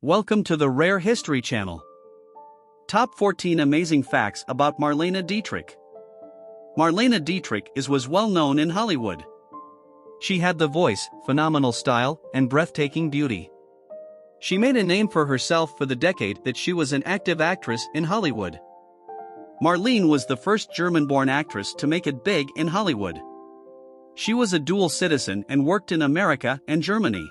Welcome to the Rare History Channel. Top 14 Amazing Facts about Marlene Dietrich. Marlene Dietrich was well known in Hollywood. She had the voice, phenomenal style, and breathtaking beauty. She made a name for herself for the decade that she was an active actress in Hollywood. Marlene was the first German-born actress to make it big in Hollywood. She was a dual citizen and worked in America and Germany.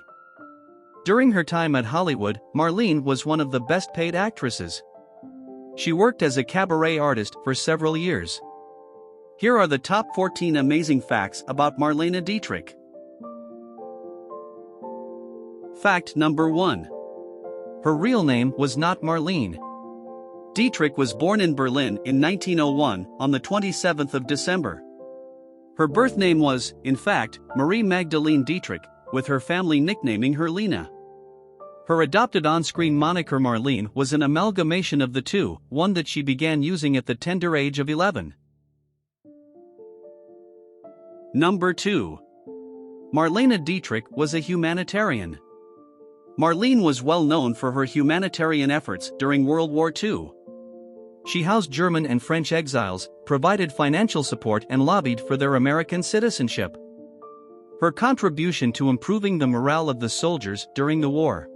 During her time at Hollywood, Marlene was one of the best-paid actresses. She worked as a cabaret artist for several years. Here are the top 14 amazing facts about Marlene Dietrich. Fact number 1. Her real name was not Marlene. Dietrich was born in Berlin in 1901 on the 27th of December. Her birth name was, in fact, Marie Magdalene Dietrich, with her family nicknaming her Lena. Her adopted on-screen moniker Marlene was an amalgamation of the two, one that she began using at the tender age of 11. Number 2. Marlene Dietrich was a humanitarian. Marlene was well known for her humanitarian efforts during World War II. She housed German and French exiles, provided financial support and lobbied for their American citizenship. Her contribution to improving the morale of the soldiers during the war.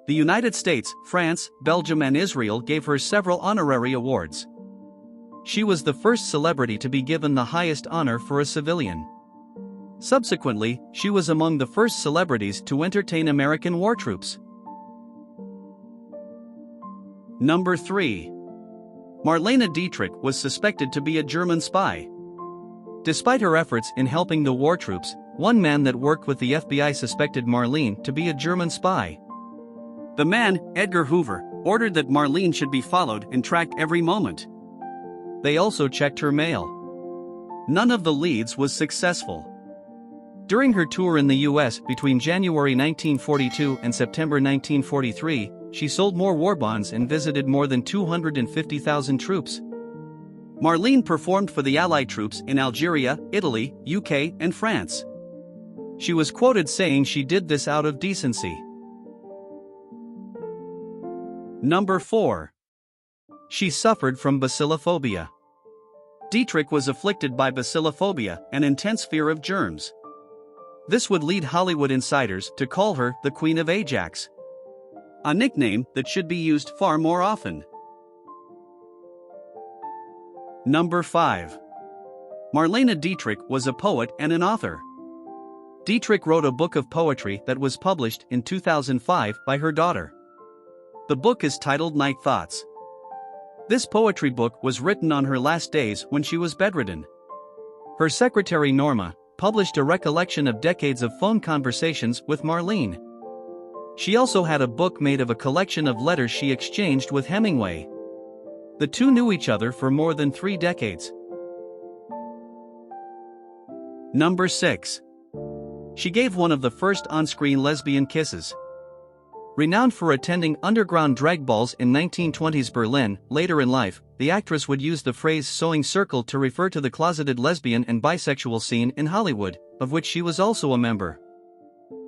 The United States, France, Belgium and Israel gave her several honorary awards. She was the first celebrity to be given the highest honor for a civilian. Subsequently, she was among the first celebrities to entertain American war troops. Number 3. Marlene Dietrich was suspected to be a German spy. Despite her efforts in helping the war troops, one man that worked with the FBI suspected Marlene to be a German spy. The man, Edgar Hoover, ordered that Marlene should be followed and tracked every moment. They also checked her mail. None of the leads was successful. During her tour in the US between January 1942 and September 1943, she sold more war bonds and visited more than 250,000 troops. Marlene performed for the Allied troops in Algeria, Italy, UK, and France. She was quoted saying she did this out of decency. Number 4. She suffered from bacillophobia. Dietrich was afflicted by bacillophobia, an intense fear of germs. This would lead Hollywood insiders to call her the Queen of Ajax, a nickname that should be used far more often. Number 5. Marlene Dietrich was a poet and an author. Dietrich wrote a book of poetry that was published in 2005 by her daughter. The book is titled Night Thoughts. This poetry book was written on her last days when she was bedridden. Her secretary Norma published a recollection of decades of phone conversations with Marlene. She also had a book made of a collection of letters she exchanged with Hemingway. The two knew each other for more than 3 decades. Number 6. She gave one of the first on-screen lesbian kisses. Renowned for attending underground drag balls in 1920s Berlin, later in life, the actress would use the phrase sewing circle to refer to the closeted lesbian and bisexual scene in Hollywood, of which she was also a member.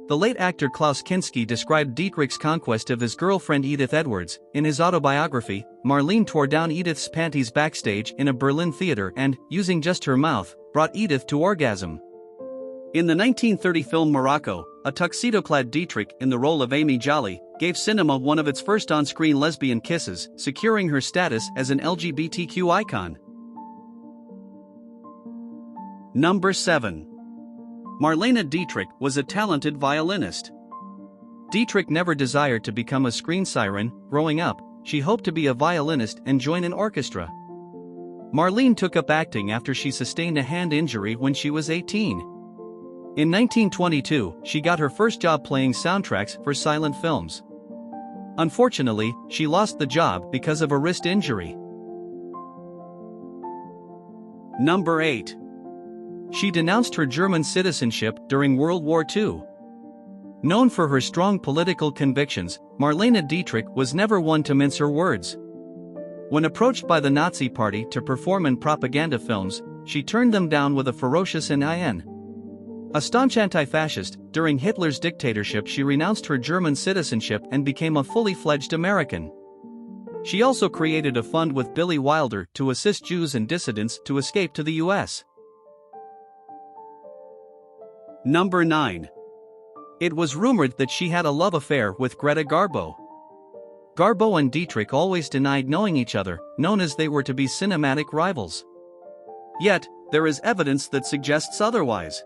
The late actor Klaus Kinski described Dietrich's conquest of his girlfriend Edith Edwards. In his autobiography, Marlene tore down Edith's panties backstage in a Berlin theater and, using just her mouth, brought Edith to orgasm. In the 1930 film Morocco, a tuxedo-clad Dietrich in the role of Amy Jolly gave cinema one of its first on-screen lesbian kisses, securing her status as an LGBTQ icon. Number 7. Marlene Dietrich was a talented violinist. Dietrich never desired to become a screen siren. Growing up, she hoped to be a violinist and join an orchestra. Marlene took up acting after she sustained a hand injury when she was 18. In 1922, she got her first job playing soundtracks for silent films. Unfortunately, she lost the job because of a wrist injury. Number 8. She denounced her German citizenship during World War II. Known for her strong political convictions, Marlene Dietrich was never one to mince her words. When approached by the Nazi Party to perform in propaganda films, she turned them down with a ferocious "Nein." A staunch anti-fascist, during Hitler's dictatorship she renounced her German citizenship and became a fully fledged American. She also created a fund with Billy Wilder to assist Jews and dissidents to escape to the US. Number 9. It was rumored that she had a love affair with Greta Garbo. Garbo and Dietrich always denied knowing each other, known as they were to be cinematic rivals. Yet, there is evidence that suggests otherwise.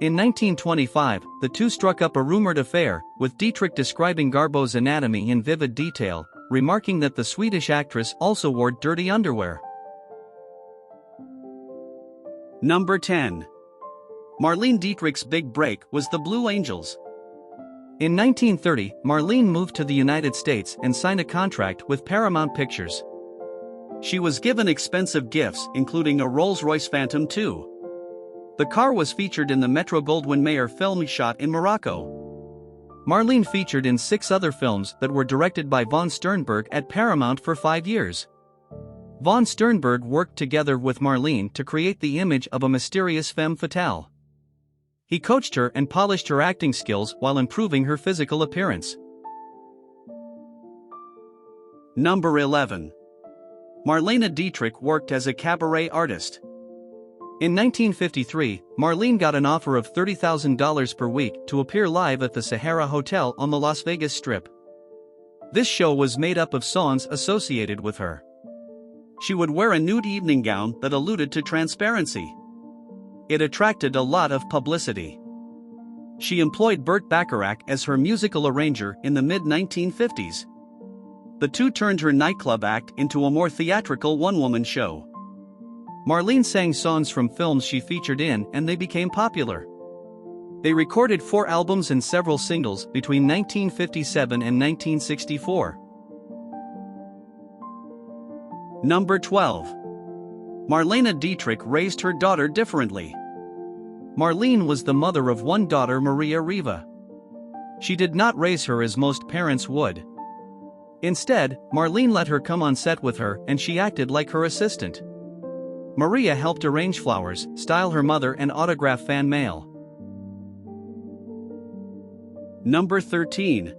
In 1925, the two struck up a rumored affair, with Dietrich describing Garbo's anatomy in vivid detail, remarking that the Swedish actress also wore dirty underwear. Number 10. Marlene Dietrich's big break was the Blue Angels. In 1930, Marlene moved to the United States and signed a contract with Paramount Pictures. She was given expensive gifts, including a Rolls-Royce Phantom II. The car was featured in the Metro-Goldwyn-Mayer film shot in Morocco. Marlene featured in 6 other films that were directed by von Sternberg at Paramount for 5 years. Von Sternberg worked together with Marlene to create the image of a mysterious femme fatale. He coached her and polished her acting skills while improving her physical appearance. Number 11. Marlene Dietrich worked as a cabaret artist. In 1953, Marlene got an offer of $30,000 per week to appear live at the Sahara Hotel on the Las Vegas Strip. This show was made up of songs associated with her. She would wear a nude evening gown that alluded to transparency. It attracted a lot of publicity. She employed Burt Bacharach as her musical arranger in the mid-1950s. The two turned her nightclub act into a more theatrical one-woman show. Marlene sang songs from films she featured in and they became popular. They recorded 4 albums and several singles between 1957 and 1964. Number 12. Marlene Dietrich raised her daughter differently. Marlene was the mother of one daughter, Maria Riva. She did not raise her as most parents would. Instead, Marlene let her come on set with her and she acted like her assistant. Maria helped arrange flowers, style her mother and autograph fan mail. Number 13.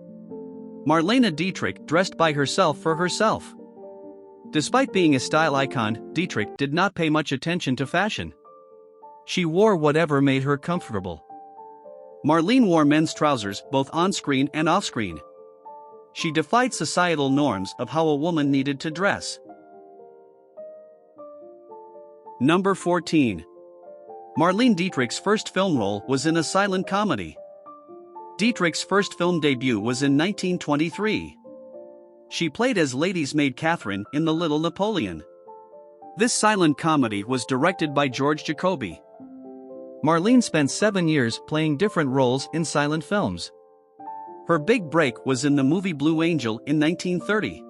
Marlene Dietrich dressed by herself for herself. Despite being a style icon, Dietrich did not pay much attention to fashion. She wore whatever made her comfortable. Marlene wore men's trousers both on-screen and off-screen. She defied societal norms of how a woman needed to dress. Number 14. Marlene Dietrich's first film role was in a silent comedy. Dietrich's first film debut was in 1923. She played as lady's maid Catherine in The Little Napoleon. This silent comedy was directed by George Jacobi. Marlene spent 7 years playing different roles in silent films. Her big break was in the movie Blue Angel in 1930.